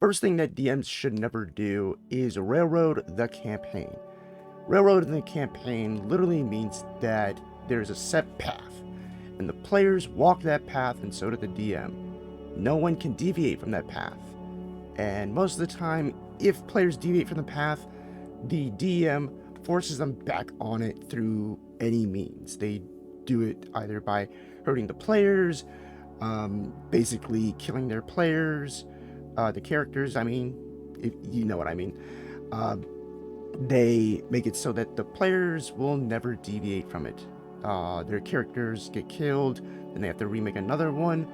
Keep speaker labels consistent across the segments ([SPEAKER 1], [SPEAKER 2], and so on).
[SPEAKER 1] First thing that DMs should never do is railroad the campaign. Railroading the campaign literally means that there's a set path, and the players walk that path, and so do the DM. No one can deviate from that path. And most of the time, if players deviate from the path, the DM forces them back on it through any means. They do it either by hurting the players, basically killing their players, the characters, I mean, if you know what I mean. Uh, they make it so that the players will never deviate from it. Their characters get killed, and they have to remake another one,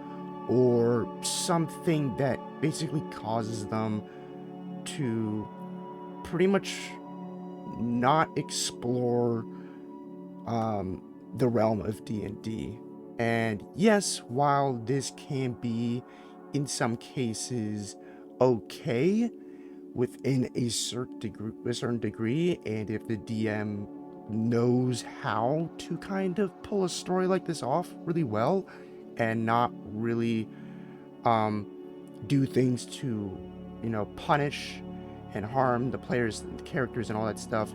[SPEAKER 1] or something that basically causes them to pretty much not explore the realm of D&D. And yes, while this can be in some cases okay within a certain degree, and if the DM knows how to kind of pull a story like this off really well and not really do things to, punish and harm the players, the characters, and all that stuff.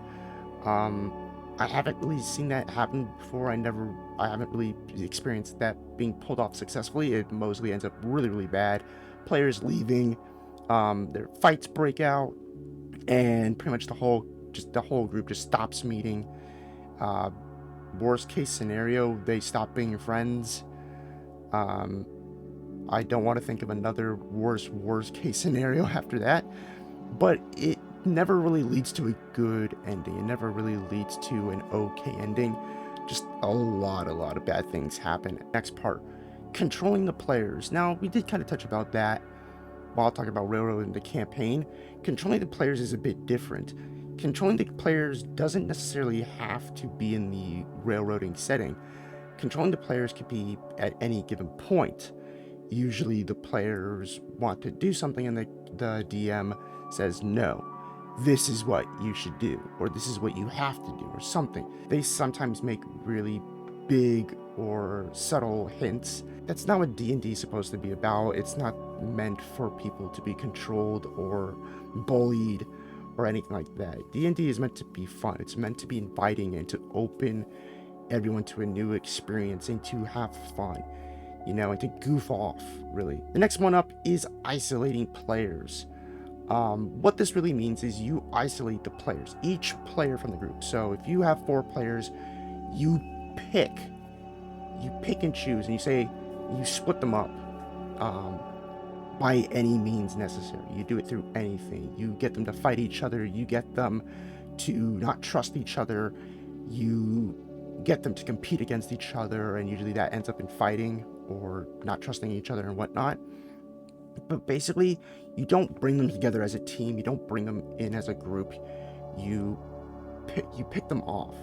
[SPEAKER 1] I haven't really seen that happen before. I haven't really experienced that being pulled off successfully. It mostly ends up really, really bad. Players leaving, their fights break out, and pretty much the whole group just stops meeting. Worst case scenario, they stop being friends. I don't want to think of another worst case scenario after that, but it never really leads to a good ending. It never really leads to an okay ending. Just a lot of bad things happen. Next part, controlling the players. Now, we did kind of touch about that while talking about railroading the campaign. Controlling the players is a bit different. Controlling the players doesn't necessarily have to be in the railroading setting. Controlling the players could be at any given point. Usually the players want to do something and the DM says, no, this is what you should do, or this is what you have to do, or something. They sometimes make really big or subtle hints. That's not what D&D is supposed to be about. It's not meant for people to be controlled or bullied or anything like that. D&D is meant to be fun. It's meant to be inviting and to open everyone to a new experience and to have fun, and to goof off, really. The next one up is isolating players. What this really means is you isolate the players, each player from the group. So if you have 4 players, you pick and choose, and you split them up by any means necessary. You do it through anything. You get them to fight each other. You get them to not trust each other. You get them to compete against each other, and usually that ends up in fighting or not trusting each other and whatnot. But basically, you don't bring them together as a team. You don't bring them in as a group. You pick them off.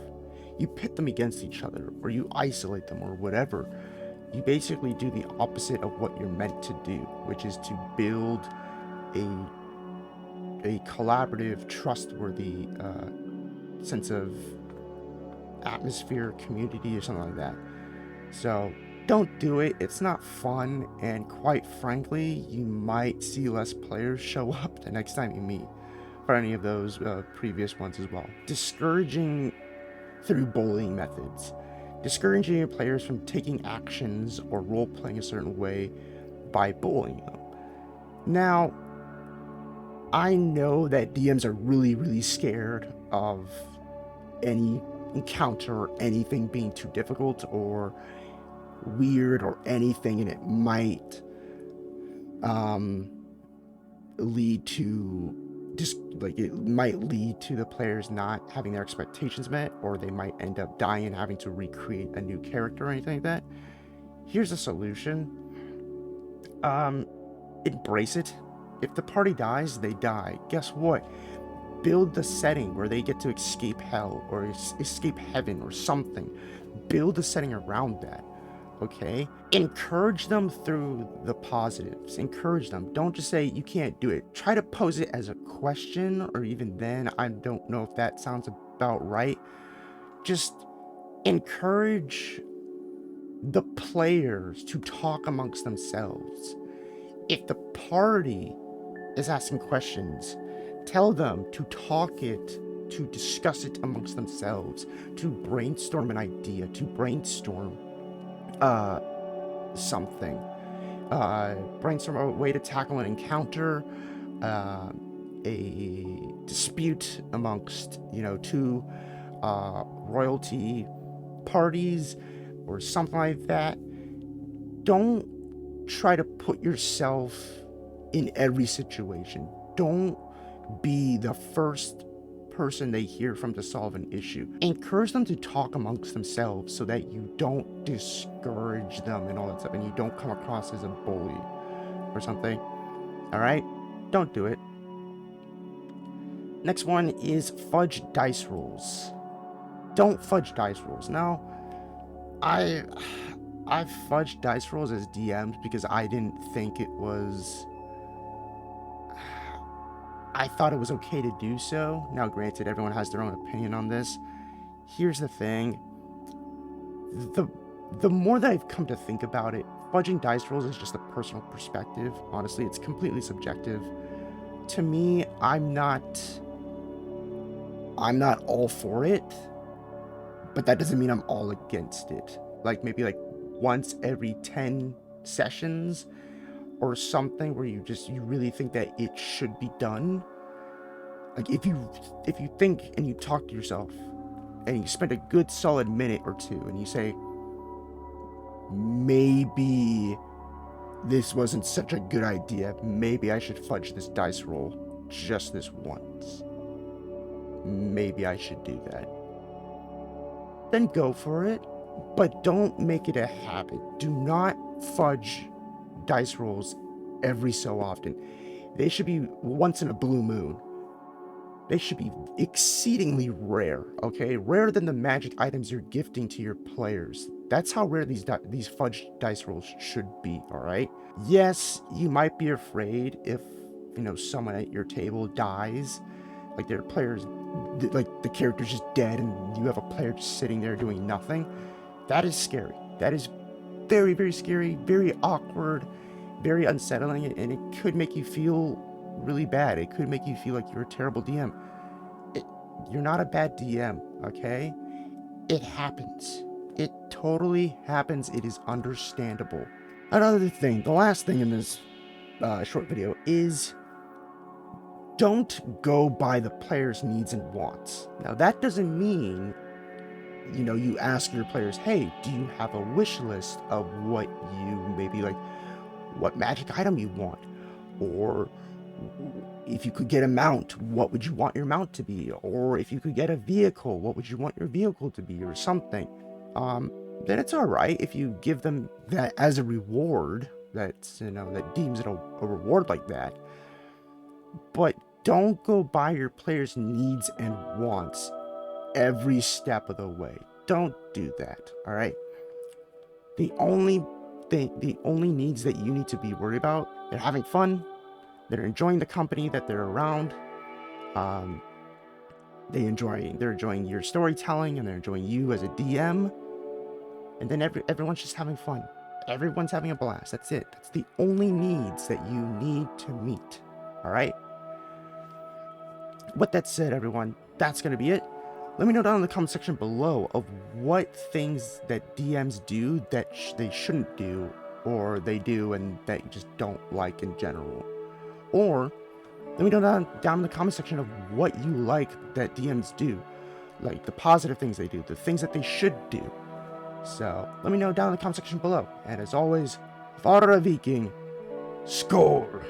[SPEAKER 1] You pit them against each other, or you isolate them, or whatever. You basically do the opposite of what you're meant to do, which is to build a collaborative, trustworthy sense of atmosphere, community, or something like that. So don't do it. It's not fun, and quite frankly, you might see less players show up the next time you meet for any of those previous ones as well. Discouraging through bullying methods. Discouraging your players from taking actions or role-playing a certain way by bullying them. Now, I know that DMs are really, really scared of any encounter or anything being too difficult or weird or anything, and it might lead to the players not having their expectations met, or they might end up dying and having to recreate a new character or anything like that. Here's a solution. Embrace it. If the party dies, they die. Guess what? Build the setting where they get to escape hell or escape heaven or something. Build a setting around that. Okay? Encourage them through the positives. Encourage them. Don't just say you can't do it. Try to pose it as a question, or even then, I don't know if that sounds about right. Just encourage the players to talk amongst themselves. If the party is asking questions. Tell them to talk it, to discuss it amongst themselves, to brainstorm an idea, to brainstorm something. Brainstorm a way to tackle an encounter, a dispute amongst, two royalty parties or something like that. Don't try to put yourself in every situation. Don't be the first person they hear from to solve an issue. Encourage them to talk amongst themselves so that you don't discourage them and all that stuff, and you don't come across as a bully or something. Alright? Don't do it. Next one is fudge dice rolls. Don't fudge dice rolls. Now, I fudged dice rolls as DMs because I didn't think it was... I thought it was okay to do so. Now, granted, everyone has their own opinion on this. Here's the thing. The more that I've come to think about it, fudging dice rolls is just a personal perspective. Honestly, it's completely subjective. To me, I'm not all for it, but that doesn't mean I'm all against it. Like, maybe like once every 10 sessions or something where you really think that it should be done. Like, if you think and you talk to yourself and you spend a good solid minute or two and you say, maybe this wasn't such a good idea, maybe I should fudge this dice roll just this once, maybe I should do that, then go for it. But don't make it a habit. Do not fudge dice rolls every so often. They should be once in a blue moon. They should be exceedingly rare, okay? Rarer than the magic items you're gifting to your players. That's how rare these fudge dice rolls should be, alright? Yes, you might be afraid if, someone at your table dies, like their players, like the character's just dead and you have a player just sitting there doing nothing. That is scary. That is very, very scary, very awkward, very unsettling, and it could make you feel really bad. It could make you feel like you're a terrible DM. You're not a bad DM, okay? It happens. It totally happens. It is understandable. Another thing, the last thing in this short video is don't go by the player's needs and wants. Now, that doesn't mean you ask your players, hey, do you have a wish list of what you maybe like, what magic item you want? Or if you could get a mount, what would you want your mount to be? Or if you could get a vehicle, what would you want your vehicle to be, or something? Then it's all right if you give them that as a reward, that's, that deems it a reward like that. But don't go by your players' needs and wants every step of the way. Don't do that, all right? The only needs that you need to be worried about, they're having fun, they're enjoying the company that they're around, they're enjoying your storytelling, and they're enjoying you as a DM, and then everyone's just having fun. Everyone's having a blast. That's it. That's the only needs that you need to meet, all right? With that said, everyone, that's going to be it. Let me know down in the comment section below of what things that DMs do that they shouldn't do, or they do and that you just don't like in general. Or let me know down in the comment section of what you like that DMs do, like the positive things they do, the things that they should do. So let me know down in the comment section below. And as always, Vara Viking, score!